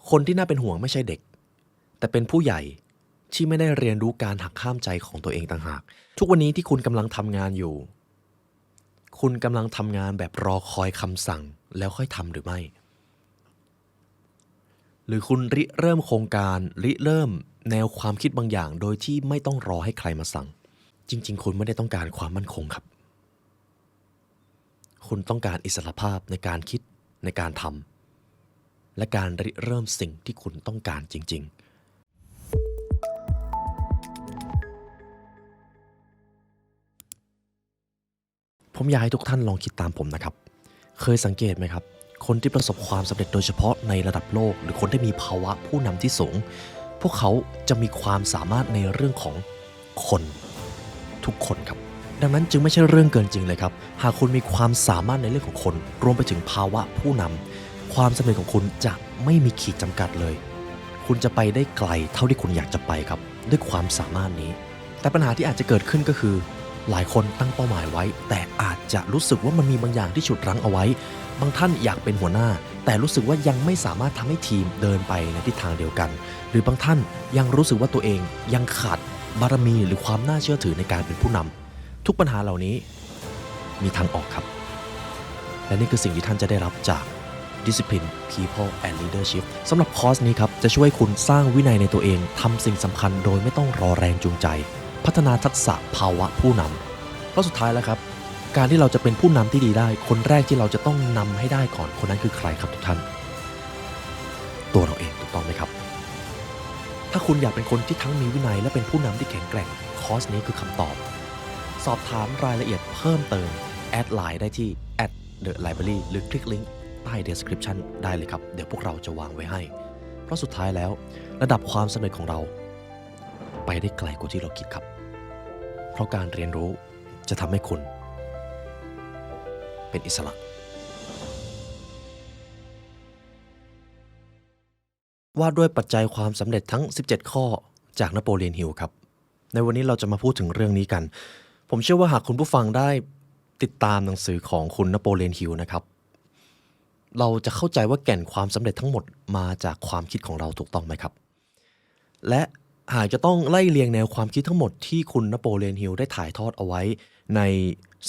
คนที่น่าเป็นห่วงไม่ใช่เด็กแต่เป็นผู้ใหญ่ที่ไม่ได้เรียนรู้การหักห้ามใจของตัวเองต่างหากทุกวันนี้ที่คุณกำลังทำงานอยู่คุณกำลังทำงานแบบรอคอยคำสั่งแล้วค่อยทำหรือไม่หรือคุณริเริ่มโครงการริเริ่มแนวความคิดบางอย่างโดยที่ไม่ต้องรอให้ใครมาสั่งจริงๆคุณไม่ได้ต้องการความมั่นคงครับคุณต้องการอิสรภาพในการคิดในการทำและการริเริ่มสิ่งที่คุณต้องการจริงๆผมอยากให้ทุกท่านลองคิดตามผมนะครับเคยสังเกตไหมครับคนที่ประสบความสำเร็จโดยเฉพาะในระดับโลกหรือคนที่มีภาวะผู้นำที่สูงพวกเขาจะมีความสามารถในเรื่องของคนทุกคนครับดังนั้นจึงไม่ใช่เรื่องเกินจริงเลยครับหากคุณมีความสามารถในเรื่องของคนรวมไปถึงภาวะผู้นำความสำเร็จของคุณจะไม่มีขีดจำกัดเลยคุณจะไปได้ไกลเท่าที่คุณอยากจะไปครับด้วยความสามารถนี้แต่ปัญหาที่อาจจะเกิดขึ้นก็คือหลายคนตั้งเป้าหมายไว้แต่อาจจะรู้สึกว่ามันมีบางอย่างที่ฉุดรั้งเอาไว้บางท่านอยากเป็นหัวหน้าแต่รู้สึกว่ายังไม่สามารถทำให้ทีมเดินไปในทิศทางเดียวกันหรือบางท่านยังรู้สึกว่าตัวเองยังขาดบารมีหรือความน่าเชื่อถือในการเป็นผู้นำทุกปัญหาเหล่านี้มีทางออกครับและนี่คือสิ่งที่ท่านจะได้รับจาก Discipline People and Leadership สำหรับคอร์สนี้ครับจะช่วยคุณสร้างวินัยในตัวเองทำสิ่งสำคัญโดยไม่ต้องรอแรงจูงใจพัฒนาทักษะภาวะผู้นำเพราะสุดท้ายแล้วครับการที่เราจะเป็นผู้นำที่ดีได้คนแรกที่เราจะต้องนำให้ได้ก่อนคนนั้นคือใครครับทุกท่านตัวเราเองถูกต้องไหมครับถ้าคุณอยากเป็นคนที่ทั้งมีวินัยและเป็นผู้นำที่แข็งแกร่งคอร์สนี้คือคำตอบสอบถามรายละเอียดเพิ่มเติมแอดไลน์ได้ที่ @thelibrary หรือคลิกลิงก์ใต้ description ได้เลยครับเดี๋ยวพวกเราจะวางไว้ให้เพราะสุดท้ายแล้วระดับความสำเร็จของเราไปได้ไกลกว่าที่เราคิดครับเพราะการเรียนรู้จะทำให้คุณเป็นอิสระว่าด้วยปัจจัยความสำเร็จทั้ง17ข้อจากนโปเลียนฮิลครับในวันนี้เราจะมาพูดถึงเรื่องนี้กันผมเชื่อว่าหากคุณผู้ฟังได้ติดตามหนังสือของคุณนโปเลียนฮิลนะครับเราจะเข้าใจว่าแก่นความสำเร็จทั้งหมดมาจากความคิดของเราถูกต้องไหมครับและหากจะต้องไล่เรียงแนวความคิดทั้งหมดที่คุณนโปเลียนฮิลได้ถ่ายทอดเอาไว้ใน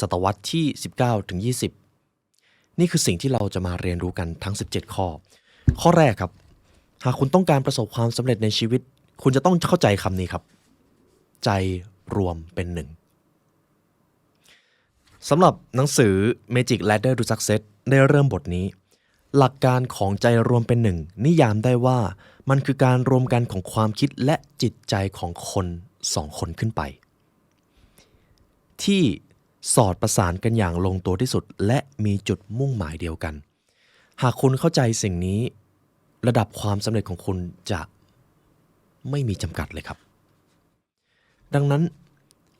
ศตวรรษที่19ถึง20นี่คือสิ่งที่เราจะมาเรียนรู้กันทั้ง17ข้อแรกครับหากคุณต้องการประสบความสำเร็จในชีวิตคุณจะต้องเข้าใจคำนี้ครับใจรวมเป็นหนึ่งสำหรับหนังสือ Magic Ladder to Success ได้เริ่มบทนี้หลักการของใจรวมเป็นหนึ่งนิยามได้ว่ามันคือการรวมกันของความคิดและจิตใจของคน2 คนขึ้นไปที่สอดประสานกันอย่างลงตัวที่สุดและมีจุดมุ่งหมายเดียวกันหากคุณเข้าใจสิ่งนี้ระดับความสำเร็จของคุณจะไม่มีจำกัดเลยครับดังนั้น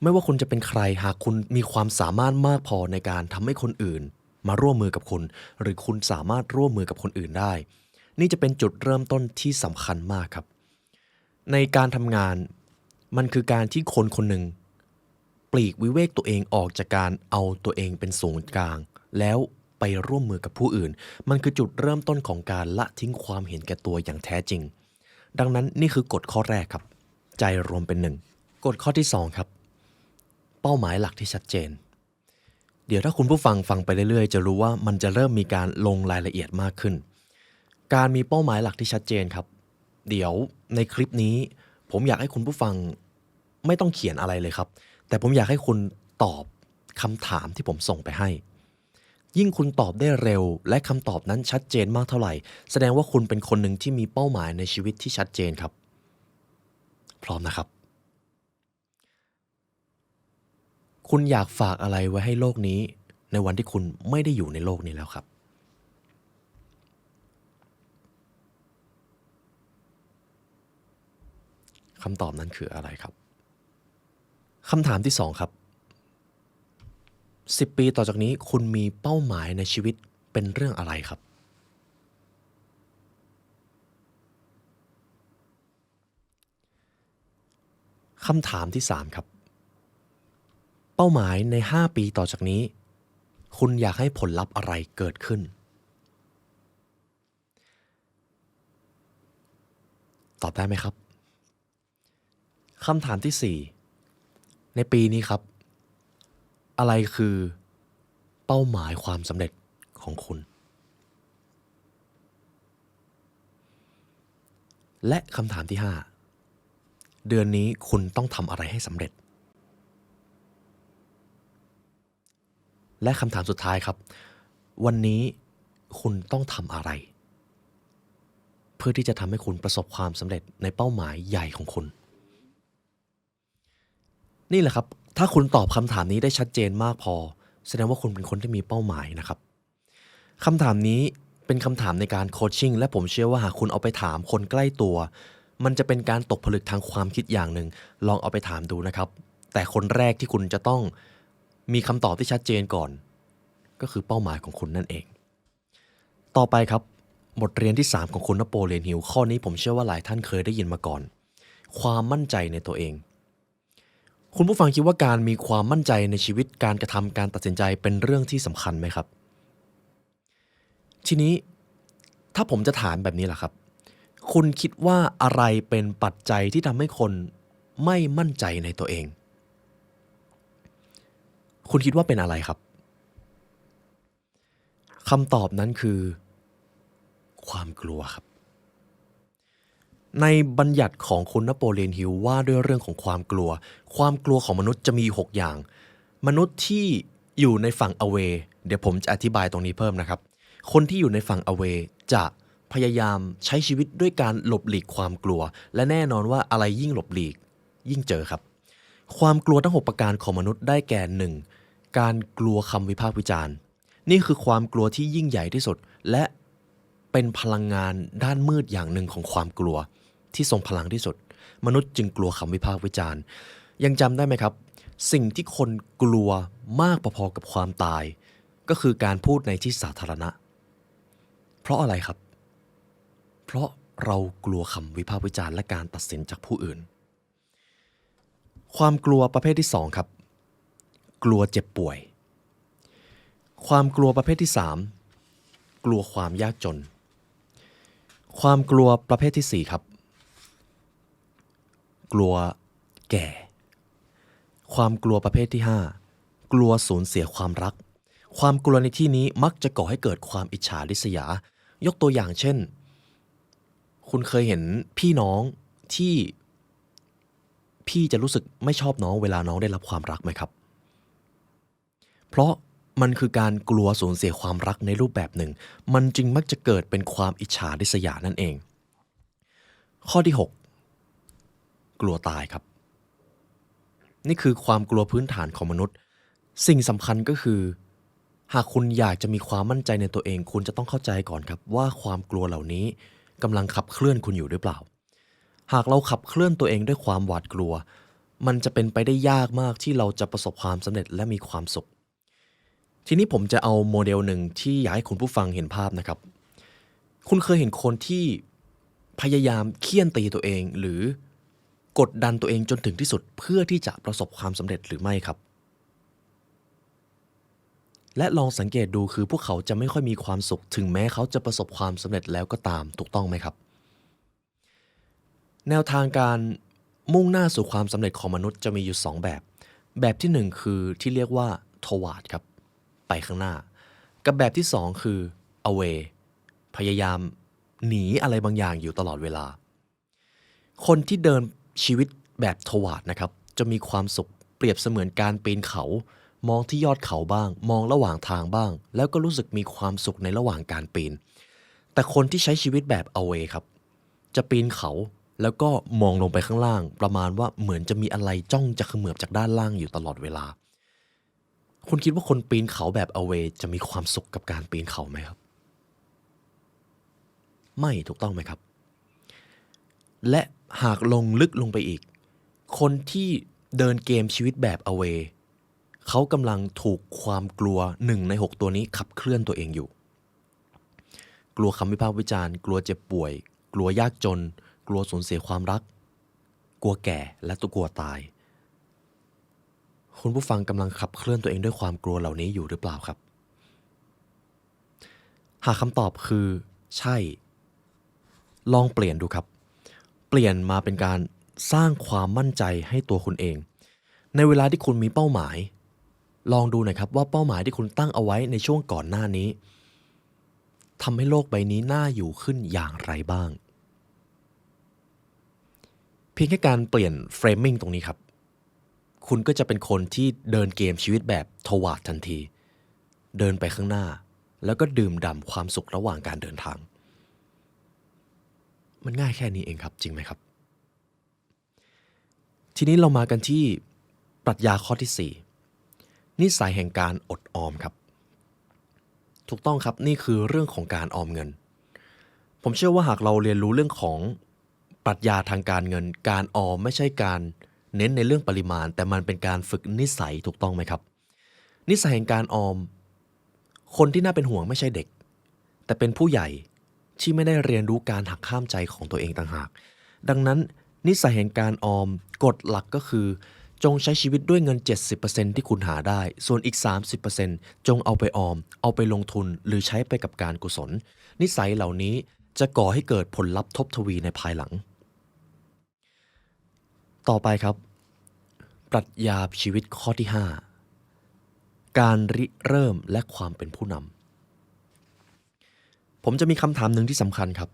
ไม่ว่าคุณจะเป็นใครหากคุณมีความสามารถมากพอในการทำให้คนอื่นมาร่วมมือกับคุณหรือคุณสามารถร่วมมือกับคนอื่นได้นี่จะเป็นจุดเริ่มต้นที่สำคัญมากครับในการทำงานมันคือการที่คนคนหนึ่งปลีกวิเวกตัวเองออกจากการเอาตัวเองเป็นศูนย์กลางแล้วไปร่วมมือกับผู้อื่นมันคือจุดเริ่มต้นของการละทิ้งความเห็นแก่ตัวอย่างแท้จริงดังนั้นนี่คือกฎข้อแรกครับใจรวมเป็นหนึ่งกฎข้อที่2ครับเป้าหมายหลักที่ชัดเจนเดี๋ยวถ้าคุณผู้ฟังไปเรื่อยๆจะรู้ว่ามันจะเริ่มมีการลงรายละเอียดมากขึ้นการมีเป้าหมายหลักที่ชัดเจนครับเดี๋ยวในคลิปนี้ผมอยากให้คุณผู้ฟังไม่ต้องเขียนอะไรเลยครับแต่ผมอยากให้คุณตอบคำถามที่ผมส่งไปให้ยิ่งคุณตอบได้เร็วและคำตอบนั้นชัดเจนมากเท่าไหร่แสดงว่าคุณเป็นคนหนึ่งที่มีเป้าหมายในชีวิตที่ชัดเจนครับพร้อมนะครับคุณอยากฝากอะไรไว้ให้โลกนี้ในวันที่คุณไม่ได้อยู่ในโลกนี้แล้วครับคำตอบนั้นคืออะไรครับคำถามที่2ครับ10 ปีต่อจากนี้คุณมีเป้าหมายในชีวิตเป็นเรื่องอะไรครับคำถามที่3ครับเป้าหมายใน5 ปีต่อจากนี้คุณอยากให้ผลลัพธ์อะไรเกิดขึ้น อบได้ไหมครับคำถามที่ 4ในปีนี้ครับอะไรคือเป้าหมายความสำเร็จของคุณและคำถามที่ 5เดือนนี้คุณต้องทำอะไรให้สำเร็จและคำถามสุดท้ายครับวันนี้คุณต้องทำอะไรเพื่อที่จะทำให้คุณประสบความสำเร็จในเป้าหมายใหญ่ของคุณนี่แหละครับถ้าคุณตอบคำถามนี้ได้ชัดเจนมากพอแสดงว่าคุณเป็นคนที่มีเป้าหมายนะครับคำถามนี้เป็นคำถามในการโคชชิ่งและผมเชื่อว่าหากคุณเอาไปถามคนใกล้ตัวมันจะเป็นการตกผลึกทางความคิดอย่างหนึ่งลองเอาไปถามดูนะครับแต่คนแรกที่คุณจะต้องมีคำตอบที่ชัดเจนก่อนก็คือเป้าหมายของคุณนั่นเองต่อไปครับบทเรียนที่ 3ของคุณนโปเลียนฮิลข้อนี้ผมเชื่อว่าหลายท่านเคยได้ยินมาก่อนความมั่นใจในตัวเองคุณผู้ฟังคิดว่าการมีความมั่นใจในชีวิตการกระทำการตัดสินใจเป็นเรื่องที่สำคัญไหมครับทีนี้ถ้าผมจะถามแบบนี้ล่ะครับคุณคิดว่าอะไรเป็นปัจจัยที่ทำให้คนไม่มั่นใจในตัวเองคุณคิดว่าเป็นอะไรครับคำตอบนั้นคือความกลัวครับในบัญญัติของคุณนโปเลียนฮิลว่าด้วยเรื่องของความกลัวความกลัวของมนุษย์จะมี6อย่างมนุษย์ที่อยู่ในฝั่ง away เดี๋ยวผมจะอธิบายตรงนี้เพิ่มนะครับคนที่อยู่ในฝั่ง away จะพยายามใช้ชีวิตด้วยการหลบหลีกความกลัวและแน่นอนว่าอะไรยิ่งหลบหลีกยิ่งเจอครับความกลัวทั้ง6ประการของมนุษย์ได้แก่ 1. การกลัวคำวิพากษ์วิจารณ์นี่คือความกลัวที่ยิ่งใหญ่ที่สุดและเป็นพลังงานด้านมืดอย่างหนึ่งของความกลัวที่ทรงพลังที่สุดมนุษย์จึงกลัวคำวิพากษ์วิจารณ์ยังจำได้ไหมครับสิ่งที่คนกลัวมากพอๆกับความตายก็คือการพูดในที่สาธารณะเพราะอะไรครับเพราะเรากลัวคำวิพากษ์วิจารณ์และการตัดสินจากผู้อื่นความกลัวประเภทที่ 2ครับกลัวเจ็บป่วยความกลัวประเภทที่ 3กลัวความยากจนความกลัวประเภทที่ 4ครับกลัวแก่ความกลัวประเภทที่ 5กลัวสูญเสียความรักความกลัวในที่นี้มักจะก่อให้เกิดความอิจฉาริษยายกตัวอย่างเช่นคุณเคยเห็นพี่น้องที่พี่จะรู้สึกไม่ชอบน้องเวลาน้องได้รับความรักไหมครับเพราะมันคือการกลัวสูญเสียความรักในรูปแบบหนึ่งมันจึงมักจะเกิดเป็นความอิจฉาริษยานั่นเองข้อที่ 6กลัวตายครับนี่คือความกลัวพื้นฐานของมนุษย์สิ่งสำคัญก็คือหากคุณอยากจะมีความมั่นใจในตัวเองคุณจะต้องเข้าใจก่อนครับว่าความกลัวเหล่านี้กำลังขับเคลื่อนคุณอยู่หรือเปล่าหากเราขับเคลื่อนตัวเองด้วยความหวาดกลัวมันจะเป็นไปได้ยากมากที่เราจะประสบความสำเร็จและมีความสุขทีนี้ผมจะเอาโมเดลหนึ่งที่อยากให้คุณผู้ฟังเห็นภาพนะครับคุณเคยเห็นคนที่พยายามเคี่ยนตีตัวเองหรือกดดันตัวเองจนถึงที่สุดเพื่อที่จะประสบความสำเร็จหรือไม่ครับและลองสังเกตดูคือพวกเขาจะไม่ค่อยมีความสุขถึงแม้เขาจะประสบความสำเร็จแล้วก็ตามถูกต้องไหมครับแนวทางการมุ่งหน้าสู่ความสำเร็จของมนุษย์จะมีอยู่2แบบแบบที่1คือที่เรียกว่า toward ครับไปข้างหน้ากับแบบที่2คือ away พยายามหนีอะไรบางอย่างอยู่ตลอดเวลาคนที่เดินชีวิตแบบทวารนะครับจะมีความสุขเปรียบเสมือนการปีนเขามองที่ยอดเขาบ้างมองระหว่างทางบ้างแล้วก็รู้สึกมีความสุขในระหว่างการปีนแต่คนที่ใช้ชีวิตแบบ away ครับจะปีนเขาแล้วก็มองลงไปข้างล่างประมาณว่าเหมือนจะมีอะไรจ้องจะเขมือบจากด้านล่างอยู่ตลอดเวลาคุณคิดว่าคนปีนเขาแบบ away จะมีความสุขกับการปีนเขาไหมครับไม่ถูกต้องไหมครับและหากลงลึกลงไปอีกคนที่เดินเกมชีวิตแบบ away เขากำลังถูกความกลัว1ใน6ตัวนี้ขับเคลื่อนตัวเองอยู่กลัวคำวิพากษ์วิจารณ์กลัวเจ็บป่วยกลัวยากจนกลัวสูญเสียความรักกลัวแก่และตัวกลัวตายคุณผู้ฟังกำลังขับเคลื่อนตัวเองด้วยความกลัวเหล่านี้อยู่หรือเปล่าครับหากคำตอบคือใช่ลองเปลี่ยนดูครับ เปลี่ยนมาเป็นการสร้างความมั่นใจให้ตัวคุณเองในเวลาที่คุณมีเป้าหมายลองดูหน่อยครับว่าเป้าหมายที่คุณตั้งเอาไว้ในช่วงก่อนหน้านี้ทำให้โลกใบนี้น่าอยู่ขึ้นอย่างไรบ้างเพียงแค่การเปลี่ยนเฟรมมิ่งตรงนี้ครับคุณก็จะเป็นคนที่เดินเกมชีวิตแบบทวาดทันทีเดินไปข้างหน้าแล้วก็ดื่มด่ำความสุขระหว่างการเดินทางมันง่ายแค่นี้เองครับจริงไหมครับทีนี้เรามากันที่ปรัชญาข้อที่4นิสัยแห่งการอดออมครับถูกต้องครับนี่คือเรื่องของการออมเงินผมเชื่อว่าหากเราเรียนรู้เรื่องของปรัชญาทางการเงินการออมไม่ใช่การเน้นในเรื่องปริมาณแต่มันเป็นการฝึกนิสัยถูกต้องไหมครับนิสัยแห่งการออมคนที่น่าเป็นห่วงไม่ใช่เด็กแต่เป็นผู้ใหญ่ที่ไม่ได้เรียนรู้การหักห้ามใจของตัวเองต่างหากดังนั้นนิสัยแห่งการออมกฎหลักก็คือจงใช้ชีวิตด้วยเงิน 70% ที่คุณหาได้ส่วนอีก 30% จงเอาไปออมเอาไปลงทุนหรือใช้ไปกับการกุศลนิสัยเหล่านี้จะก่อให้เกิดผลลัพธ์ทบทวีในภายหลังต่อไปครับปรัชญาชีวิตข้อที่5การริเริ่มและความเป็นผู้นำผมจะมีคำถามหนึ่งที่สำคัญครับ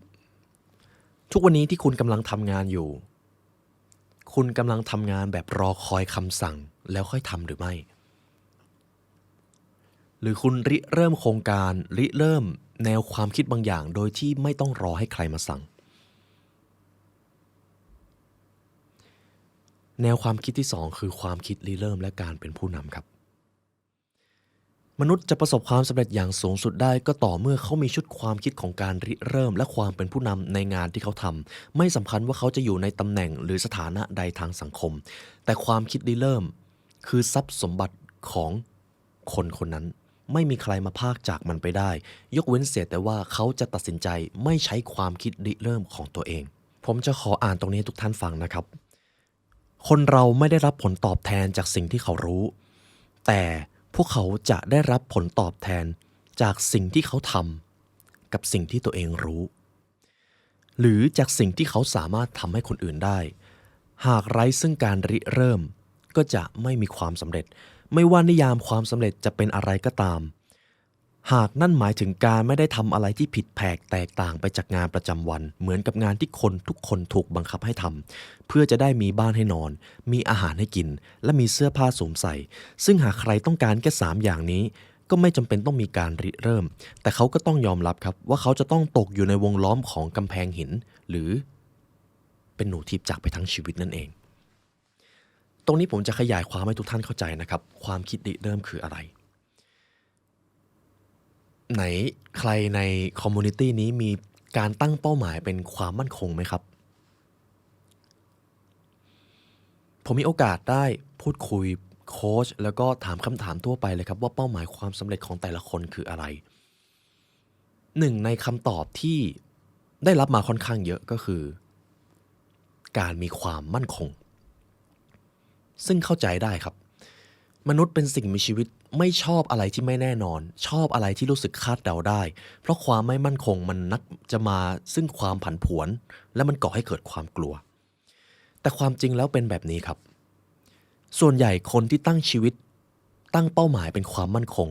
ทุกวันนี้ที่คุณกำลังทำงานอยู่คุณกำลังทำงานแบบรอคอยคำสั่งแล้วค่อยทำหรือไม่หรือคุณริเริ่มโครงการริเริ่มแนวความคิดบางอย่างโดยที่ไม่ต้องรอให้ใครมาสั่งแนวความคิดที่2คือความคิดริเริ่มและการเป็นผู้นำครับมนุษย์จะประสบความสำเร็จอย่างสูงสุดได้ก็ต่อเมื่อเขามีชุดความคิดของการริเริ่มและความเป็นผู้นำในงานที่เขาทำไม่สำคัญว่าเขาจะอยู่ในตำแหน่งหรือสถานะใดทางสังคมแต่ความคิดริเริ่มคือทรัพย์สมบัติของคนคนนั้นไม่มีใครมาพากจากมันไปได้ยกเว้นเสียแต่ว่าเขาจะตัดสินใจไม่ใช้ความคิดริเริ่มของตัวเองผมจะขออ่านตรงนี้ให้ทุกท่านฟังนะครับคนเราไม่ได้รับผลตอบแทนจากสิ่งที่เขารู้แต่พวกเขาจะได้รับผลตอบแทนจากสิ่งที่เขาทำกับสิ่งที่ตัวเองรู้หรือจากสิ่งที่เขาสามารถทำให้คนอื่นได้หากไร้ซึ่งการริเริ่มก็จะไม่มีความสำเร็จไม่ว่านิยามความสำเร็จจะเป็นอะไรก็ตามหากนั่นหมายถึงการไม่ได้ทำอะไรที่ผิดแผกแตกต่างไปจากงานประจำวันเหมือนกับงานที่คนทุกคนถูกบังคับให้ทำเพื่อจะได้มีบ้านให้นอนมีอาหารให้กินและมีเสื้อผ้าสวมใส่ซึ่งหากใครต้องการแค่3อย่างนี้ก็ไม่จำเป็นต้องมีการริเริ่มแต่เขาก็ต้องยอมรับครับว่าเขาจะต้องตกอยู่ในวงล้อมของกำแพงหินหรือเป็นหนูทิพย์จากไปทั้งชีวิตนั่นเองตรงนี้ผมจะขยายความให้ทุกท่านเข้าใจนะครับความคิดริเริ่มคืออะไรไหนใครในคอมมูนิตี้นี้มีการตั้งเป้าหมายเป็นความมั่นคงไหมครับผมมีโอกาสได้พูดคุยโค้ชแล้วก็ถามคำถามทั่วไปเลยครับว่าเป้าหมายความสำเร็จของแต่ละคนคืออะไรหนึ่งในคำตอบที่ได้รับมาค่อนข้างเยอะก็คือการมีความมั่นคงซึ่งเข้าใจได้ครับมนุษย์เป็นสิ่งมีชีวิตไม่ชอบอะไรที่ไม่แน่นอนชอบอะไรที่รู้สึกคาดเดาได้เพราะความไม่มั่นคงมันนักจะมาซึ่งความผันผวนและมันก่อให้เกิดความกลัวแต่ความจริงแล้วเป็นแบบนี้ครับส่วนใหญ่คนที่ตั้งชีวิตตั้งเป้าหมายเป็นความมั่นคง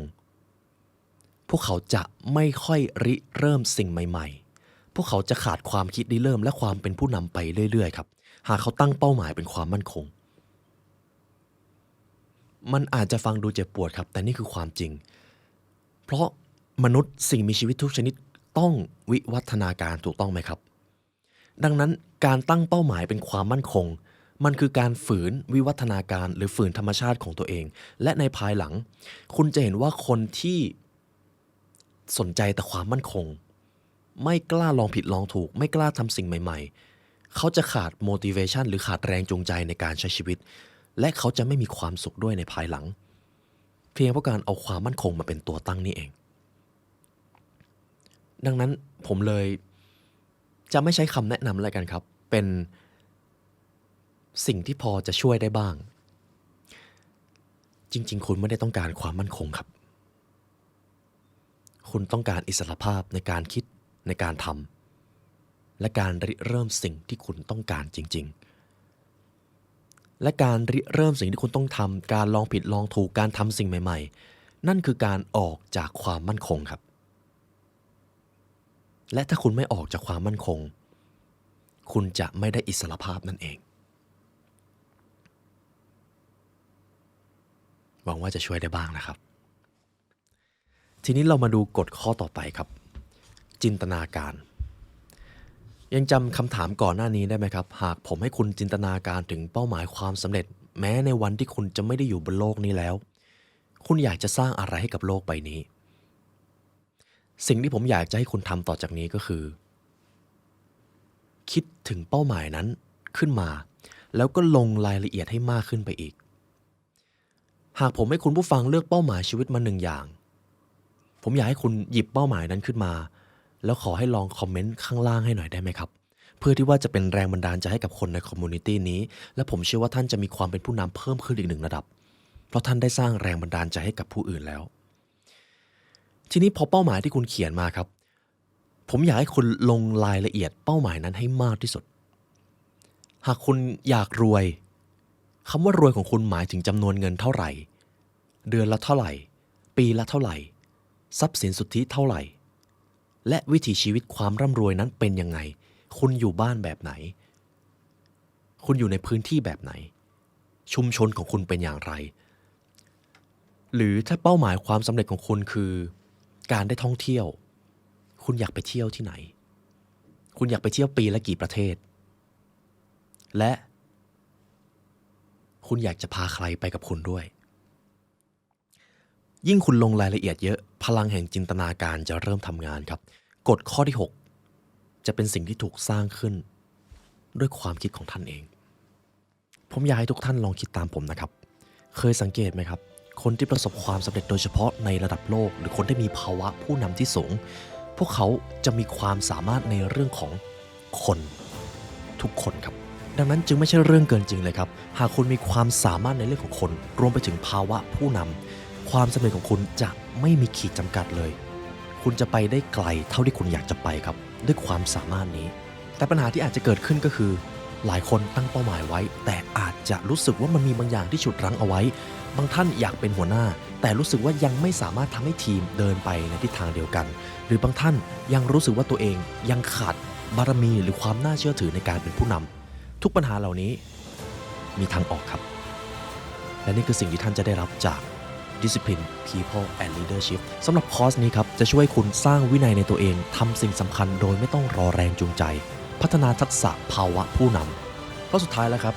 พวกเขาจะไม่ค่อยริเริ่มสิ่งใหม่ๆพวกเขาจะขาดความคิดริเริ่มและความเป็นผู้นำไปเรื่อยๆครับหากเขาตั้งเป้าหมายเป็นความมั่นคงมันอาจจะฟังดูเจ็บปวดครับแต่นี่คือความจริงเพราะมนุษย์สิ่งมีชีวิตทุกชนิดต้องวิวัฒนาการถูกต้องไหมครับดังนั้นการตั้งเป้าหมายเป็นความมั่นคงมันคือการฝืนวิวัฒนาการหรือฝืนธรรมชาติของตัวเองและในภายหลังคุณจะเห็นว่าคนที่สนใจแต่ความมั่นคงไม่กล้าลองผิดลองถูกไม่กล้าทำสิ่งใหม่ๆเขาจะขาด motivation หรือขาดแรงจูงใจในการใช้ชีวิตและเขาจะไม่มีความสุขด้วยในภายหลังเพียงเพราะการเอาความมั่นคงมาเป็นตัวตั้งนี่เองดังนั้นผมเลยจะไม่ใช้คำแนะนำอะไรกันครับเป็นสิ่งที่พอจะช่วยได้บ้างจริงๆคุณไม่ได้ต้องการความมั่นคงครับคุณต้องการอิสรภาพในการคิดในการท และการริเริ่มสิ่งที่คุณต้องการจริงๆและการริเริ่มสิ่งที่คุณต้องทำการลองผิดลองถูกการทำสิ่งใหม่ๆนั่นคือการออกจากความมั่นคงครับและถ้าคุณไม่ออกจากความมั่นคงคุณจะไม่ได้อิสรภาพนั่นเองหวังว่าจะช่วยได้บ้างนะครับทีนี้เรามาดูกฎข้อต่อไปครับจินตนาการยังจำคำถามก่อนหน้านี้ได้ไหมครับหากผมให้คุณจินตนาการถึงเป้าหมายความสำเร็จแม้ในวันที่คุณจะไม่ได้อยู่บนโลกนี้แล้วคุณอยากจะสร้างอะไรให้กับโลกใบนี้สิ่งที่ผมอยากจะให้คุณทำต่อจากนี้ก็คือคิดถึงเป้าหมายนั้นขึ้นมาแล้วก็ลงรายละเอียดให้มากขึ้นไปอีกหากผมให้คุณผู้ฟังเลือกเป้าหมายชีวิตมา1อย่างผมอยากให้คุณหยิบเป้าหมายนั้นขึ้นมาแล้วขอให้ลองคอมเมนต์ข้างล่างให้หน่อยได้ไหมครับเพื่อที่ว่าจะเป็นแรงบันดาลใจให้กับคนในคอมมูนิตี้นี้และผมเชื่อว่าท่านจะมีความเป็นผู้นำเพิ่มขึ้นอีก1 ระดับเพราะท่านได้สร้างแรงบันดาลใจให้กับผู้อื่นแล้วทีนี้พอเป้าหมายที่คุณเขียนมาครับผมอยากให้คุณลงรายละเอียดเป้าหมายนั้นให้มากที่สุดหากคุณอยากรวยคำว่ารวยของคุณหมายถึงจำนวนเงินเท่าไหร่เดือนละเท่าไหร่ปีละเท่าไหร่ทรัพย์สินสุทธิเท่าไหร่และวิถีชีวิตความร่ำรวยนั้นเป็นยังไงคุณอยู่บ้านแบบไหนคุณอยู่ในพื้นที่แบบไหนชุมชนของคุณเป็นอย่างไรหรือถ้าเป้าหมายความสำเร็จของคุณคือการได้ท่องเที่ยวคุณอยากไปเที่ยวที่ไหนคุณอยากไปเที่ยวปีละกี่ประเทศและคุณอยากจะพาใครไปกับคุณด้วยยิ่งคุณลงรายละเอียดเยอะพลังแห่งจินตนาการจะเริ่มทำงานครับกฎข้อที่6จะเป็นสิ่งที่ถูกสร้างขึ้นด้วยความคิดของท่านเองผมอยากให้ทุกท่านลองคิดตามผมนะครับเคยสังเกตไหมครับคนที่ประสบความสำเร็จโดยเฉพาะในระดับโลกหรือคนที่มีภาวะผู้นำที่สูงพวกเขาจะมีความสามารถในเรื่องของคนทุกคนครับดังนั้นจึงไม่ใช่เรื่องเกินจริงเลยครับหากคุณมีความสามารถในเรื่องของคนรวมไปถึงภาวะผู้นำความสำเร็จของคุณจะไม่มีขีดจำกัดเลยคุณจะไปได้ไกลเท่าที่คุณอยากจะไปครับด้วยความสามารถนี้แต่ปัญหาที่อาจจะเกิดขึ้นก็คือหลายคนตั้งเป้าหมายไว้แต่อาจจะรู้สึกว่ามันมีบางอย่างที่ฉุดรั้งเอาไว้บางท่านอยากเป็นหัวหน้าแต่รู้สึกว่ายังไม่สามารถทำให้ทีมเดินไปในทิศทางเดียวกันหรือบางท่านยังรู้สึกว่าตัวเองยังขาดบารมีหรือความน่าเชื่อถือในการเป็นผู้นำทุกปัญหาเหล่านี้มีทางออกครับและนี่คือสิ่งที่ท่านจะได้รับจาก Discipline People and Leadership สำหรับคอร์สนี้ครับจะช่วยคุณสร้างวินัยในตัวเองทำสิ่งสำคัญโดยไม่ต้องรอแรงจูงใจพัฒนาทักษะภาวะผู้นำเพราะสุดท้ายแล้วครับ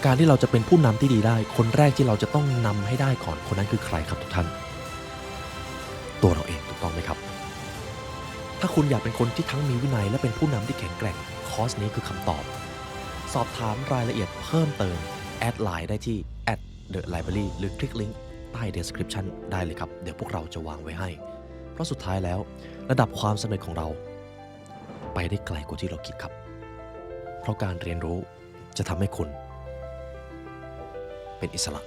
การที่เราจะเป็นผู้นำที่ดีได้คนแรกที่เราจะต้องนำให้ได้ก่อนคนนั้นคือใครครับทุกท่านตัวเราเองถูกต้องไหมครับถ้าคุณอยากเป็นคนที่ทั้งมีวินัยและเป็นผู้นำที่แข็งแกร่งคอร์สนี้คือคำตอบสอบถามรายละเอียดเพิ่มเติมแอดไลน์ได้ที่ @thelibrary หรือคลิกลิงก์ใต้ description ได้เลยครับเดี๋ยวพวกเราจะวางไว้ให้เพราะสุดท้ายแล้วระดับความสำเร็จของเราไปได้ไกลกว่าที่เราคิดครับเพราะการเรียนรู้จะทำให้คุณเป็นอิสระ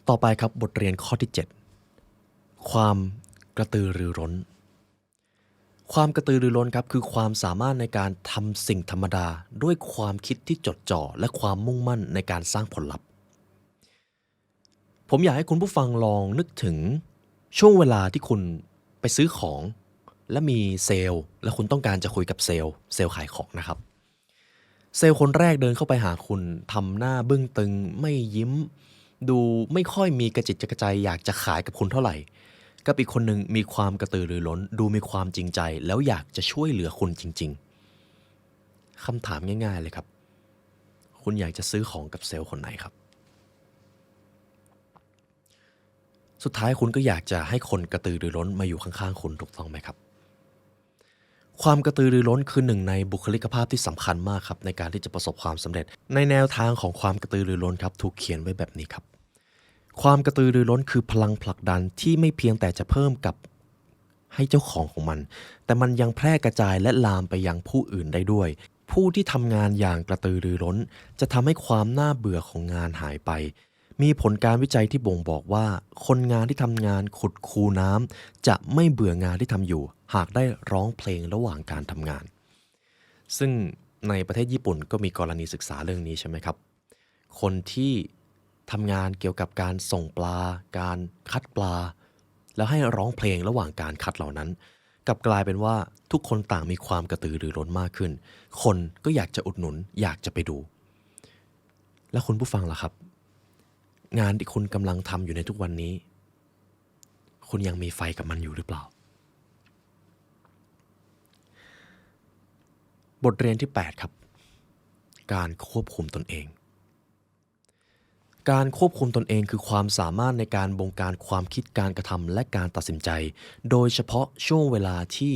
ต่อไปครับบทเรียนข้อที่7ความกระตือรือร้นความกระตือรือร้นครับคือความสามารถในการทำสิ่งธรรมดาด้วยความคิดที่จดจ่อและความมุ่งมั่นในการสร้างผลลัพธ์ผมอยากให้คุณผู้ฟังลองนึกถึงช่วงเวลาที่คุณไปซื้อของและมีเซลล์และคุณต้องการจะคุยกับเซลล์ขายของนะครับเซลล์คนแรกเดินเข้าไปหาคุณทำหน้าบึ้งตึงไม่ยิ้มดูไม่ค่อยมีกระจิตกระใจอยากจะขายกับคุณเท่าไหร่กับอีกคนหนึ่งมีความกระตือรือร้นดูมีความจริงใจแล้วอยากจะช่วยเหลือคุณจริงๆคำถามง่ายๆเลยครับคุณอยากจะซื้อของกับเซลล์คนไหนครับสุดท้ายคุณก็อยากจะให้คนกระตือรือร้นมาอยู่ข้างๆคุณถูกต้องไหมครับความกระตือรือร้นคือหนึ่งในบุคลิกภาพที่สำคัญมากครับในการที่จะประสบความสำเร็จในแนวทางของความกระตือรือร้นครับถูกเขียนไว้แบบนี้ครับความกระตือรือร้นคือพลังผลักดันที่ไม่เพียงแต่จะเพิ่มกับให้เจ้าของมันแต่มันยังแพร่กระจายและลามไปยังผู้อื่นได้ด้วยผู้ที่ทำงานอย่างกระตือรือร้นจะทำให้ความน่าเบื่อของงานหายไป มีผลการวิจัยที่บ่งบอกว่าคนงานที่ทำงานขุดคูน้ำจะไม่เบื่องานที่ทำอยู่หากได้ร้องเพลงระหว่างการทำงานซึ่งในประเทศญี่ปุ่นก็มีกรณีศึกษาเรื่องนี้ใช่ไหมครับคนที่ทำงานเกี่ยวกับการส่งปลาการคัดปลาแล้วให้ร้องเพลงระหว่างการคัดเหล่านั้นกลับกลายเป็นว่าทุกคนต่างมีความกระตือรือร้นมากขึ้นคนก็อยากจะอุดหนุนอยากจะไปดูแล้วคุณผู้ฟังล่ะครับงานที่คุณกำลังทำอยู่ในทุกวันนี้คุณยังมีไฟกับมันอยู่หรือเปล่าบทเรียนที่8ครับการควบคุมตนเองการควบคุมตนเองคือความสามารถในการบงการความคิดการกระทำและการตัดสินใจโดยเฉพาะช่วงเวลาที่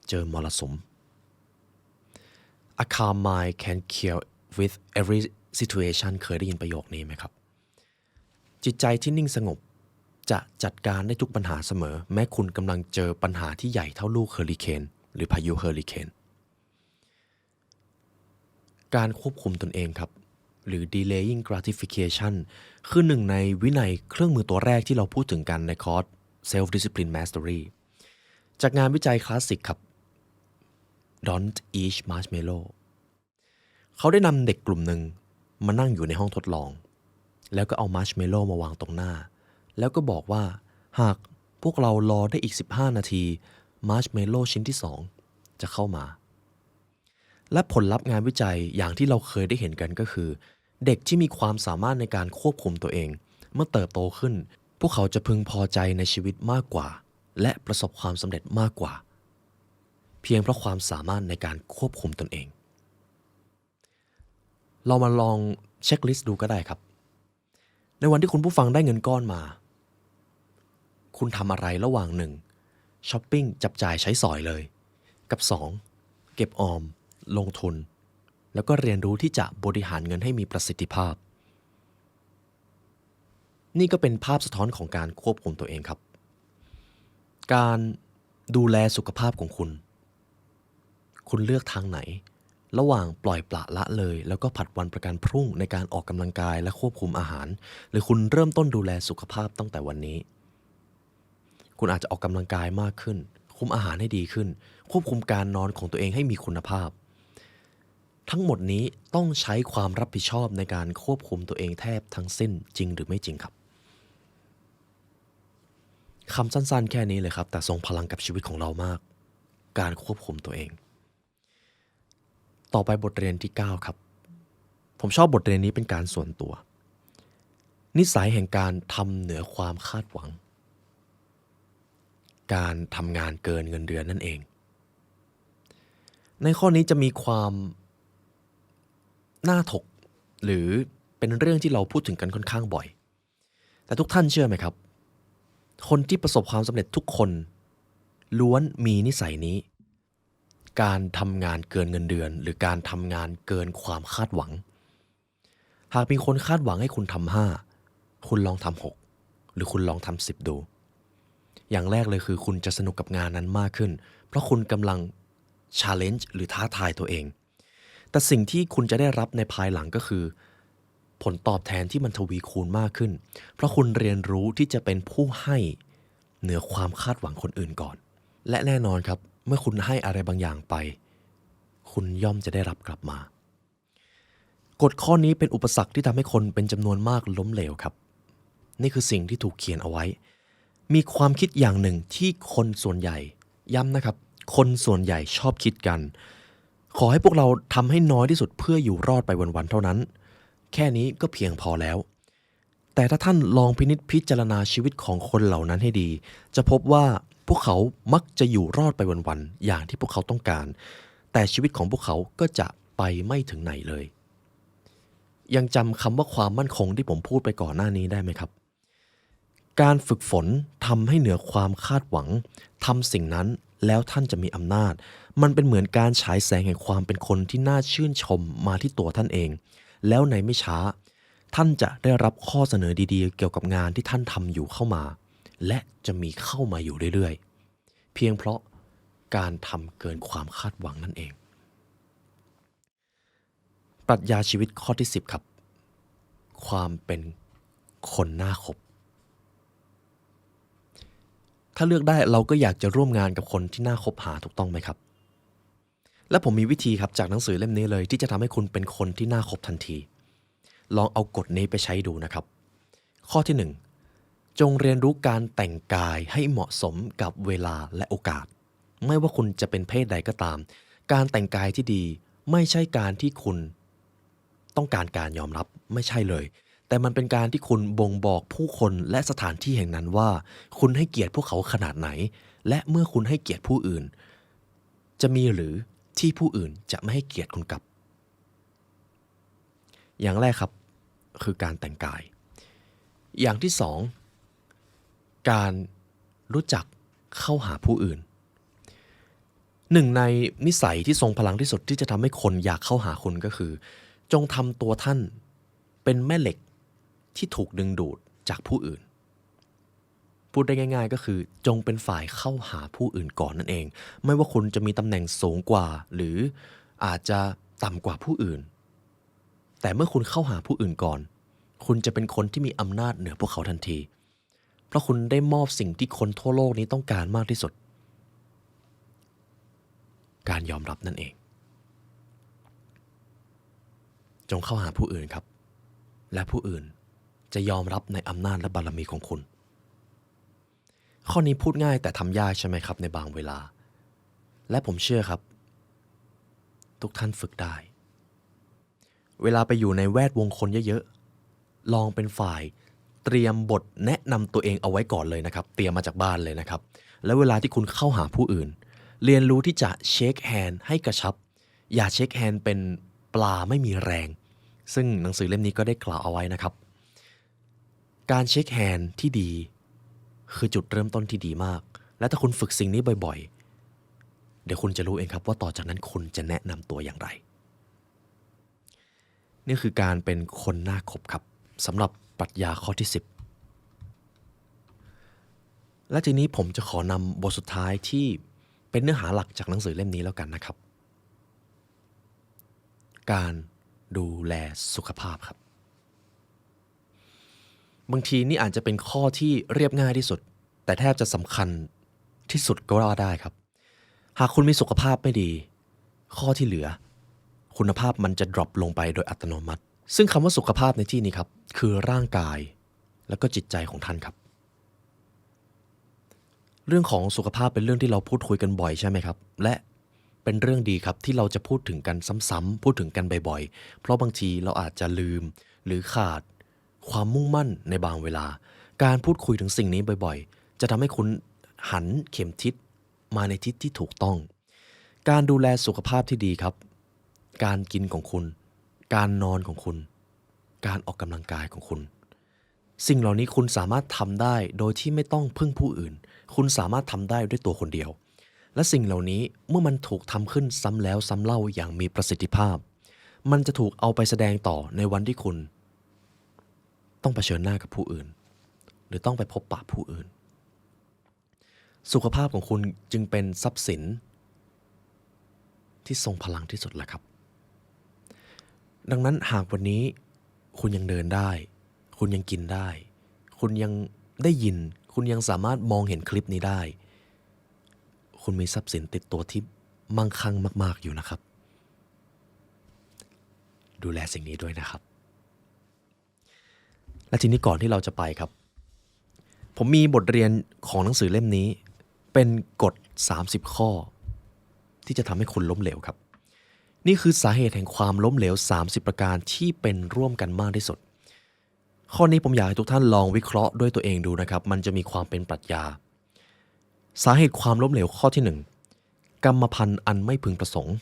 เจอมรสุม A calm mind can deal with every situation เคยได้ยินประโยคนี้ไหมครับจิตใจที่นิ่งสงบจะจัดการได้ทุกปัญหาเสมอแม้คุณกำลังเจอปัญหาที่ใหญ่เท่าลูกเฮอริเคนหรือพายุเฮอริเคนการควบคุมตนเองครับหรือ delaying gratification คือหนึ่งในวินัยเครื่องมือตัวแรกที่เราพูดถึงกันในคอร์ส self discipline mastery จากงานวิจัยคลาสสิกครับ Don't Eat Marshmallow เขาได้นำเด็กกลุ่มหนึ่งมานั่งอยู่ในห้องทดลองแล้วก็เอามาร์ชเมลโล่มาวางตรงหน้าแล้วก็บอกว่าหากพวกเรารอได้อีก15นาทีมาร์ชเมลโล่ชิ้นที่2จะเข้ามาและผลลัพธ์งานวิจัยอย่างที่เราเคยได้เห็นกันก็คือเด็กที่มีความสามารถในการควบคุมตัวเองเมื่อเติบโตขึ้นพวกเขาจะพึงพอใจในชีวิตมากกว่าและประสบความสำเร็จมากกว่าเพียงเพราะความสามารถในการควบคุมตนเองเรามาลองเช็คลิสต์ดูก็ได้ครับในวันที่คุณผู้ฟังได้เงินก้อนมาคุณทำอะไรระหว่าง1ช้อปปิ้งจับจ่ายใช้สอยเลยกับ2เก็บออมลงทุนแล้วก็เรียนรู้ที่จะบริหารเงินให้มีประสิทธิภาพนี่ก็เป็นภาพสะท้อนของการควบคุมตัวเองครับการดูแลสุขภาพของคุณเลือกทางไหนระหว่างปล่อยปละละเลยแล้วก็ผัดวันประกันพรุ่งในการออกกำลังกายและควบคุมอาหารหรือคุณเริ่มต้นดูแลสุขภาพตั้งแต่วันนี้คุณอาจจะออกกำลังกายมากขึ้นคุมอาหารให้ดีขึ้นควบคุมการนอนของตัวเองให้มีคุณภาพทั้งหมดนี้ต้องใช้ความรับผิดชอบในการควบคุมตัวเองแทบทั้งสิ้นจริงหรือไม่จริงครับคำสั้นๆแค่นี้เลยครับแต่ทรงพลังกับชีวิตของเรามากการควบคุมตัวเองต่อไปบทเรียนที่9ครับผมชอบบทเรียนนี้เป็นการส่วนตัวนิสัยแห่งการทำเหนือความคาดหวังการทำงานเกินเงินเดือนนั่นเองในข้อนี้จะมีความน่าถกหรือเป็นเรื่องที่เราพูดถึงกันค่อนข้างบ่อยแต่ทุกท่านเชื่อไหมครับคนที่ประสบความสำเร็จทุกคนล้วนมีนิสัยนี้การทำงานเกินเงินเดือนหรือการทำงานเกินความคาดหวังหากมีคนคาดหวังให้คุณทำ5คุณลองทำ6หรือคุณลองทำ10ดูอย่างแรกเลยคือคุณจะสนุกกับงานนั้นมากขึ้นเพราะคุณกำลัง challenge หรือท้าทายตัวเองแต่สิ่งที่คุณจะได้รับในภายหลังก็คือผลตอบแทนที่มันทวีคูณมากขึ้นเพราะคุณเรียนรู้ที่จะเป็นผู้ให้เหนือความคาดหวังคนอื่นก่อนและแน่นอนครับเมื่อคุณให้อะไรบางอย่างไปคุณย่อมจะได้รับกลับมากฎข้อนี้เป็นอุปสรรคที่ทำให้คนเป็นจำนวนมากล้มเหลวครับนี่คือสิ่งที่ถูกเขียนเอาไว้มีความคิดอย่างหนึ่งที่คนส่วนใหญ่ย้ำนะครับคนส่วนใหญ่ชอบคิดกันขอให้พวกเราทำให้น้อยที่สุดเพื่ออยู่รอดไปวันๆเท่านั้นแค่นี้ก็เพียงพอแล้วแต่ถ้าท่านลองพิจารณาชีวิตของคนเหล่านั้นให้ดีจะพบว่าพวกเขามักจะอยู่รอดไปวันๆอย่างที่พวกเขาต้องการแต่ชีวิตของพวกเขาก็จะไปไม่ถึงไหนเลยยังจำคำว่าความมั่นคงที่ผมพูดไปก่อนหน้านี้ได้ไหมครับการฝึกฝนทำให้เหนือความคาดหวังทำสิ่งนั้นแล้วท่านจะมีอำนาจมันเป็นเหมือนการฉายแสงแห่งความเป็นคนที่น่าชื่นชมมาที่ตัวท่านเองแล้วในไม่ช้าท่านจะได้รับข้อเสนอดีๆเกี่ยวกับงานที่ท่านทำอยู่เข้ามาและจะมีเข้ามาอยู่เรื่อยๆเพียงเพราะการทำเกินความคาดหวังนั่นเองปรัชญาชีวิตข้อที่10ครับความเป็น คนน่าคบถ้าเลือกได้เราก็อยากจะร่วมงานกับคนที่น่าคบหาถูกต้องไหมครับและผมมีวิธีครับจากหนังสือเล่มนี้เลยที่จะทำให้คุณเป็นคนที่น่าคบทันทีลองเอากฎนี้ไปใช้ดูนะครับข้อที่ 1จงเรียนรู้การแต่งกายให้เหมาะสมกับเวลาและโอกาสไม่ว่าคุณจะเป็นเพศใดก็ตามการแต่งกายที่ดีไม่ใช่การที่คุณต้องการการยอมรับไม่ใช่เลยแต่มันเป็นการที่คุณบ่งบอกผู้คนและสถานที่แห่งนั้นว่าคุณให้เกียรติพวกเขาขนาดไหนและเมื่อคุณให้เกียรติผู้อื่นจะมีหรือที่ผู้อื่นจะไม่ให้เกียรติคุณกลับอย่างแรกครับคือการแต่งกายอย่างที่สองการรู้จักเข้าหาผู้อื่นหนึ่งในนิสัยที่ทรงพลังที่สุดที่จะทำให้คนอยากเข้าหาคุณก็คือจงทำตัวท่านเป็นแม่เหล็กที่ถูกดึงดูดจากผู้อื่นพูดได้ง่ายๆก็คือจงเป็นฝ่ายเข้าหาผู้อื่นก่อนนั่นเองไม่ว่าคุณจะมีตำแหน่งสูงกว่าหรืออาจจะต่ำกว่าผู้อื่นแต่เมื่อคุณเข้าหาผู้อื่นก่อนคุณจะเป็นคนที่มีอำนาจเหนือพวกเขาทันทีเพราะคุณได้มอบสิ่งที่คนทั่วโลกนี้ต้องการมากที่สุดการยอมรับนั่นเองจงเข้าหาผู้อื่นครับและผู้อื่นจะยอมรับในอำนาจและบารมีของคุณข้อนี้พูดง่ายแต่ทำยากใช่ไหมครับในบางเวลาและผมเชื่อครับทุกท่านฝึกได้เวลาไปอยู่ในแวดวงคนเยอะๆลองเป็นฝ่ายเตรียมบทแนะนำตัวเองเอาไว้ก่อนเลยนะครับเตรียมมาจากบ้านเลยนะครับแล้วเวลาที่คุณเข้าหาผู้อื่นเรียนรู้ที่จะเช็คแฮนด์ให้กระชับอย่าเช็คแฮนด์เป็นปลาไม่มีแรงซึ่งหนังสือเล่มนี้ก็ได้กล่าวเอาไว้นะครับการเช็คแฮนด์ที่ดีคือจุดเริ่มต้นที่ดีมากและถ้าคุณฝึกสิ่งนี้บ่อยๆเดี๋ยวคุณจะรู้เองครับว่าต่อจากนั้นคุณจะแนะนำตัวอย่างไรนี่คือการเป็นคนน่าคบครับสำหรับปรัชญาข้อที่ 10และทีนี้ผมจะขอนำบทสุดท้ายที่เป็นเนื้อหาหลักจากหนังสือเล่มนี้แล้วกันนะครับการดูแลสุขภาพครับบางทีนี่อาจจะเป็นข้อที่เรียบง่ายที่สุดแต่แทบจะสำคัญที่สุดก็ว่าได้ครับหากคุณมีสุขภาพไม่ดีข้อที่เหลือคุณภาพมันจะดรอปลงไปโดยอัตโนมัติซึ่งคำว่าสุขภาพในที่นี้ครับคือร่างกายและก็จิตใจของท่านครับเรื่องของสุขภาพเป็นเรื่องที่เราพูดคุยกันบ่อยใช่ไหมครับและเป็นเรื่องดีครับที่เราจะพูดถึงกันซ้ำๆพูดถึงกันบ่อยๆเพราะบางทีเราอาจจะลืมหรือขาดความมุ่งมั่นในบางเวลาการพูดคุยถึงสิ่งนี้บ่อยๆจะทำให้คุณหันเข็มทิศมาในทิศที่ถูกต้องการดูแลสุขภาพที่ดีครับการกินของคุณการนอนของคุณการออกกำลังกายของคุณสิ่งเหล่านี้คุณสามารถทำได้โดยที่ไม่ต้องพึ่งผู้อื่นคุณสามารถทำได้ด้วยตัวคนเดียวและสิ่งเหล่านี้เมื่อมันถูกทำขึ้นซ้ำแล้วซ้ำเล่าอย่างมีประสิทธิภาพมันจะถูกเอาไปแสดงต่อในวันที่คุณต้องเผชิญหน้ากับผู้อื่นหรือต้องไปพบปะผู้อื่นสุขภาพของคุณจึงเป็นทรัพย์สินที่ทรงพลังที่สุดแหละครับดังนั้นหากวันนี้คุณยังเดินได้คุณยังกินได้คุณยังได้ยินคุณยังสามารถมองเห็นคลิปนี้ได้คุณมีทรัพย์สินติดตัวที่มั่งคั่งมากๆอยู่นะครับดูแลสิ่งนี้ด้วยนะครับและทีนี้ก่อนที่เราจะไปครับผมมีบทเรียนของหนังสือเล่มนี้เป็นกฎ30ข้อที่จะทำให้คุณล้มเหลวครับนี่คือสาเหตุแห่งความล้มเหลว30ประการที่เป็นร่วมกันมากที่สุดข้อนี้ผมอยากให้ทุกท่านลองวิเคราะห์ด้วยตัวเองดูนะครับมันจะมีความเป็นปรัชญาสาเหตุความล้มเหลวข้อที่1กรรมพันธุ์อันไม่พึงประสงค์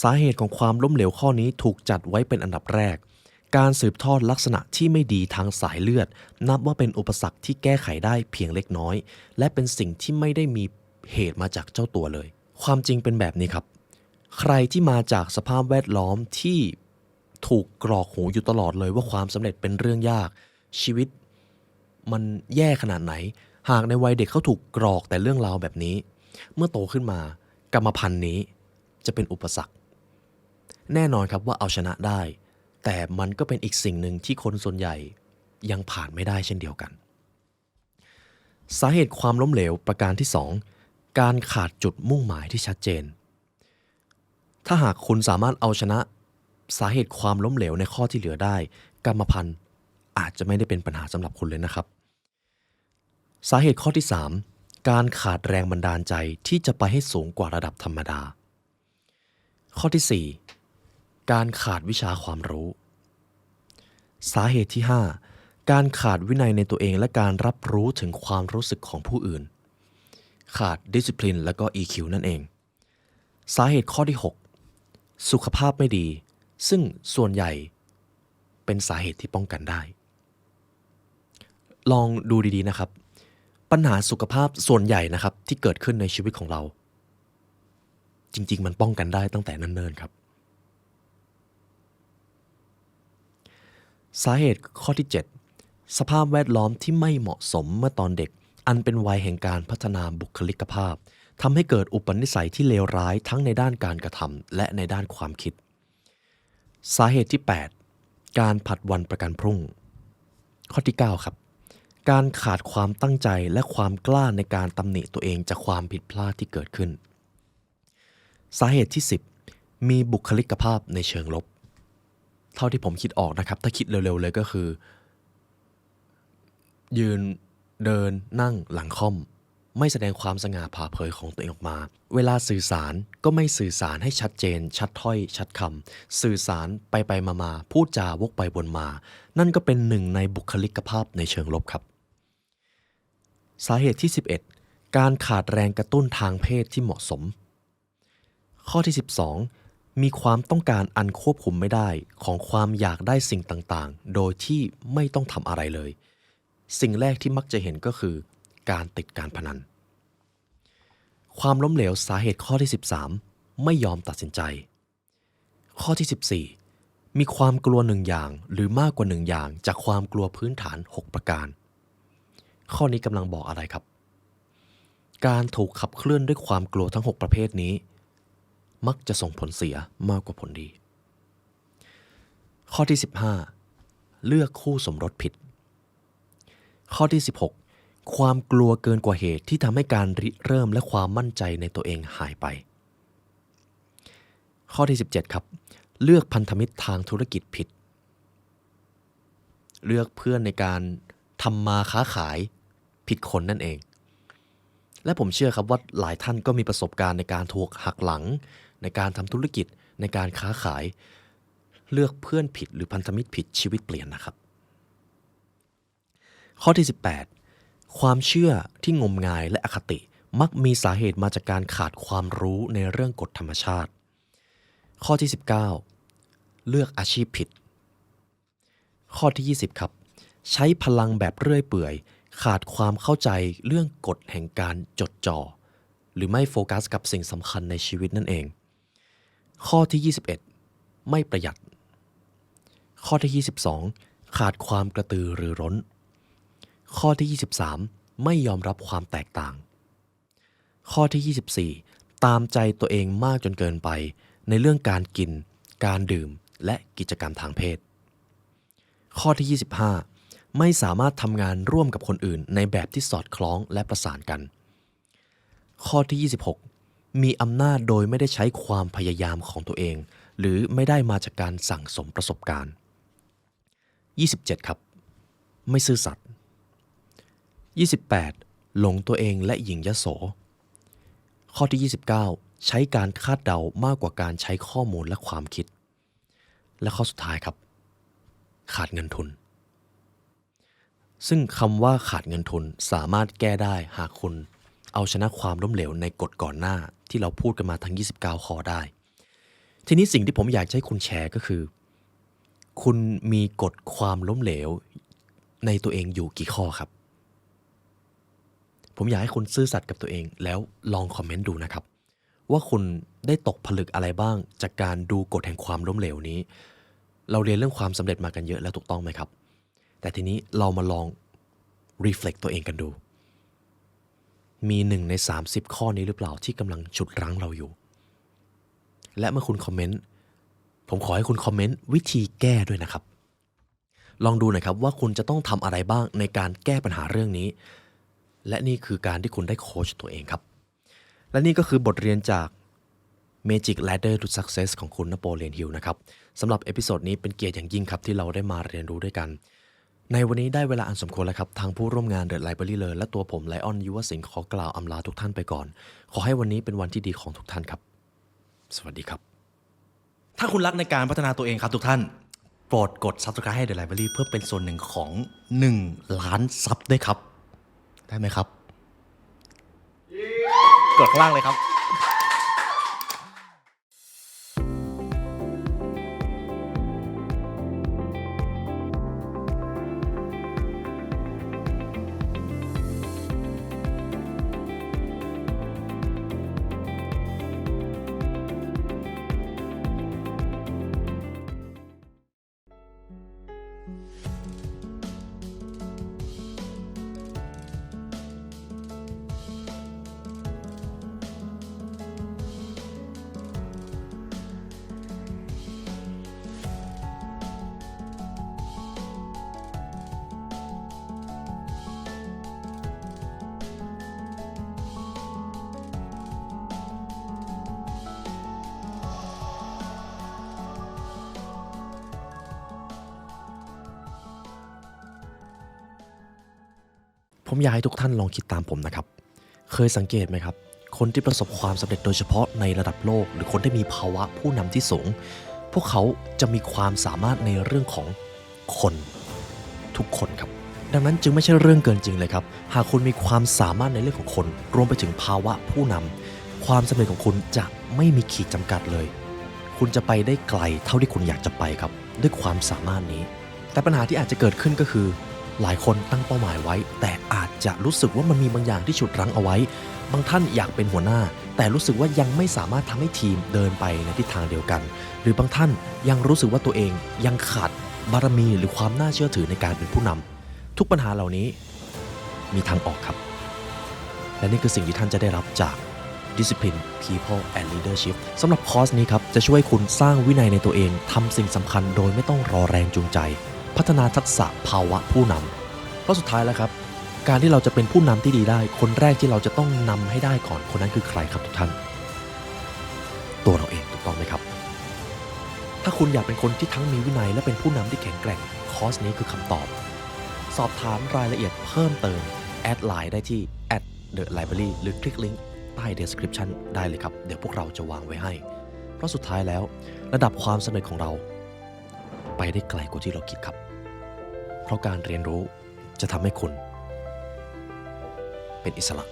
สาเหตุของความล้มเหลวข้อนี้ถูกจัดไว้เป็นอันดับแรกการสืบทอดลักษณะที่ไม่ดีทางสายเลือดนับว่าเป็นอุปสรรคที่แก้ไขได้เพียงเล็กน้อยและเป็นสิ่งที่ไม่ได้มีเหตุมาจากเจ้าตัวเลยความจริงเป็นแบบนี้ครับใครที่มาจากสภาพแวดล้อมที่ถูกกรอกหูอยู่ตลอดเลยว่าความสำเร็จเป็นเรื่องยากชีวิตมันแย่ขนาดไหนหากในวัยเด็กเขาถูกกรอกแต่เรื่องราวแบบนี้เมื่อโตขึ้นมากรรมพันธุ์นี้จะเป็นอุปสรรคแน่นอนครับว่าเอาชนะได้แต่มันก็เป็นอีกสิ่งหนึ่งที่คนส่วนใหญ่ ยังผ่านไม่ได้เช่นเดียวกันสาเหตุความล้มเหลวประการที่2การขาดจุดมุ่งหมายที่ชัดเจนถ้าหากคุณสามารถเอาชนะสาเหตุความล้มเหลวในข้อที่เหลือได้กรรมพันธุ์อาจจะไม่ได้เป็นปัญหาสำหรับคุณเลยนะครับสาเหตุข้อที่3การขาดแรงบันดาลใจที่จะไปให้สูงกว่าระดับธรรมดาข้อที่4การขาดวิชาความรู้สาเหตุที่5การขาดวินัยในตัวเองและการรับรู้ถึงความรู้สึกของผู้อื่นขาด discipline และก็ EQ นั่นเองสาเหตุข้อที่6สุขภาพไม่ดีซึ่งส่วนใหญ่เป็นสาเหตุที่ป้องกันได้ลองดูดีๆนะครับปัญหาสุขภาพส่วนใหญ่นะครับที่เกิดขึ้นในชีวิตของเราจริงๆมันป้องกันได้ตั้งแต่เนิ่นๆครับสาเหตุข้อที่7สภาพแวดล้อมที่ไม่เหมาะสมเมื่อตอนเด็กอันเป็นวัยแห่งการพัฒนาบุคลิกภาพทำให้เกิดอุปนิสัยที่เลวร้ายทั้งในด้านการกระทำและในด้านความคิดสาเหตุที่8การผัดวันประกันพรุ่งข้อที่9ครับการขาดความตั้งใจและความกล้าในการตำหนิตัวเองจากความผิดพลาดที่เกิดขึ้นสาเหตุที่10มีบุคลิกภาพในเชิงลบเท่าที่ผมคิดออกนะครับถ้าคิดเร็วๆเลยก็คือยืนเดินนั่งหลังค่อมไม่แสดงความสง่าผ่าเผยของตัวเองออกมาเวลาสื่อสารก็ไม่สื่อสารให้ชัดเจนชัดถ้อยชัดคำสื่อสารไปมาพูดจาวกไปวนมานั่นก็เป็นหนึ่งในบุคลิกภาพในเชิงลบครับสาเหตุที่11การขาดแรงกระตุ้นทางเพศที่เหมาะสมข้อที่12มีความต้องการอันควบคุมไม่ได้ของความอยากได้สิ่งต่างๆโดยที่ไม่ต้องทำอะไรเลยสิ่งแรกที่มักจะเห็นก็คือการติดการพนันความล้มเหลวสาเหตุข้อที่13ไม่ยอมตัดสินใจข้อที่14มีความกลัว1อย่างหรือมากกว่า1อย่างจากความกลัวพื้นฐาน6ประการข้อนี้กำลังบอกอะไรครับการถูกขับเคลื่อนด้วยความกลัวทั้ง6ประเภทนี้มักจะส่งผลเสียมากกว่าผลดีข้อที่15เลือกคู่สมรสผิดข้อที่16ความกลัวเกินกว่าเหตุที่ทำให้การริเริ่มและความมั่นใจในตัวเองหายไปข้อที่17ครับเลือกพันธมิตรทางธุรกิจผิดเลือกเพื่อนในการทำมาค้าขายผิดคนนั่นเองและผมเชื่อครับว่าหลายท่านก็มีประสบการณ์ในการถูกหักหลังในการทำธุรกิจในการค้าขายเลือกเพื่อนผิดหรือพันธมิตรผิดชีวิตเปลี่ยนนะครับข้อที่18ความเชื่อที่งมงายและอคติมักมีสาเหตุมาจากการขาดความรู้ในเรื่องกฎธรรมชาติข้อที่19เลือกอาชีพผิดข้อที่20ครับใช้พลังแบบเรื่อยเปื่อยขาดความเข้าใจเรื่องกฎแห่งการจดจ่อหรือไม่โฟกัสกับสิ่งสำคัญในชีวิตนั่นเองข้อที่21ไม่ประหยัดข้อที่22ขาดความกระตือรือร้นข้อที่23ไม่ยอมรับความแตกต่างข้อที่24ตามใจตัวเองมากจนเกินไปในเรื่องการกินการดื่มและกิจกรรมทางเพศข้อที่25ไม่สามารถทำงานร่วมกับคนอื่นในแบบที่สอดคล้องและประสานกันข้อที่26มีอำนาจโดยไม่ได้ใช้ความพยายามของตัวเองหรือไม่ได้มาจากการสั่งสมประสบการณ์27ครับไม่ซื่อสัตย์28หลงตัวเองและหยิ่งยโสข้อที่29ใช้การคาดเดามากกว่าการใช้ข้อมูลและความคิดและข้อสุดท้ายครับขาดเงินทุนซึ่งคำว่าขาดเงินทุนสามารถแก้ได้หากคุณเอาชนะความล้มเหลวในกฎก่อนหน้าที่เราพูดกันมาทั้ง29ข้อได้ทีนี้สิ่งที่ผมอยากให้คุณแชร์ก็คือคุณมีกฎความล้มเหลวในตัวเองอยู่กี่ข้อครับผมอยากให้คุณซื่อสัตย์กับตัวเองแล้วลองคอมเมนต์ดูนะครับว่าคุณได้ตกผลึกอะไรบ้างจากการดูกฎแห่งความล้มเหลวนี้เราเรียนเรื่องความสำเร็จมากันเยอะแล้วถูกต้องไหมครับแต่ทีนี้เรามาลอง reflect ตัวเองกันดูมี1ใน30ข้อนี้หรือเปล่าที่กำลังฉุดรั้งเราอยู่และเมื่อคุณคอมเมนต์ผมขอให้คุณคอมเมนต์วิธีแก้ด้วยนะครับ ลองดูหน่อยครับว่าคุณจะต้องทำอะไรบ้างในการแก้ปัญหาเรื่องนี้และนี่คือการที่คุณได้โค้ชตัวเองครับและนี่ก็คือบทเรียนจาก Magic Ladder to Success ของคุณนโปเลียนฮิลนะครับสำหรับเอพิโซดนี้เป็นเกียรติอย่างยิ่งครับที่เราได้มาเรียนรู้ด้วยกันในวันนี้ได้เวลาอันสมควรแล้วครับทางผู้ร่วมงาน The Library Learn และตัวผมไลออนยุวสิงห์ขอกล่าวอำลาทุกท่านไปก่อนขอให้วันนี้เป็นวันที่ดีของทุกท่านครับสวัสดีครับถ้าคุณรักในการพัฒนาตัวเองครับทุกท่านโปรดกด Subscribe ให้ The Library เพื่อเป็นส่วนหนึ่งของ1 ล้านซับด้วยครับได้ไหมครับกดข้างล่างเลยครับผมอยากให้ทุกท่านลองคิดตามผมนะครับเคยสังเกตไหมครับคนที่ประสบความสำเร็จโดยเฉพาะในระดับโลกหรือคนที่มีภาวะผู้นำที่สูงพวกเขาจะมีความสามารถในเรื่องของคนทุกคนครับดังนั้นจึงไม่ใช่เรื่องเกินจริงเลยครับหากคุณมีความสามารถในเรื่องของคนรวมไปถึงภาวะผู้นำความสำเร็จของคุณจะไม่มีขีดจำกัดเลยคุณจะไปได้ไกลเท่าที่คุณอยากจะไปครับด้วยความสามารถนี้แต่ปัญหาที่อาจจะเกิดขึ้นก็คือหลายคนตั้งเป้าหมายไว้แต่อาจจะรู้สึกว่ามันมีบางอย่างที่ฉุดรั้งเอาไว้บางท่านอยากเป็นหัวหน้าแต่รู้สึกว่ายังไม่สามารถทำให้ทีมเดินไปในทิศทางเดียวกันหรือบางท่านยังรู้สึกว่าตัวเองยังขาดบารมีหรือความน่าเชื่อถือในการเป็นผู้นำทุกปัญหาเหล่านี้มีทางออกครับและนี่คือสิ่งที่ท่านจะได้รับจาก Discipline People and Leadership สำหรับคอร์สนี้ครับจะช่วยคุณสร้างวินัยในตัวเองทำสิ่งสำคัญโดยไม่ต้องรอแรงจูงใจพัฒนาทักษะภาวะผู้นำเพราะสุดท้ายแล้วครับการที่เราจะเป็นผู้นำที่ดีได้คนแรกที่เราจะต้องนำให้ได้ก่อนคนนั้นคือใครครับทุกท่านตัวเราเองถูกต้องไหมครับถ้าคุณอยากเป็นคนที่ทั้งมีวินัยและเป็นผู้นำที่แข็งแกร่งคอร์สนี้คือคำตอบสอบถามรายละเอียดเพิ่มเติมแอดไลน์ได้ที่ @thelibrary หรือคลิกลิงก์ใต้ description ได้เลยครับเดี๋ยวพวกเราจะวางไว้ให้เพราะสุดท้ายแล้วระดับความสำเร็จของเราไปได้ไกลกว่าที่เราคิดครับเพราะการเรียนรู้จะทำให้คุณเป็นอิสระ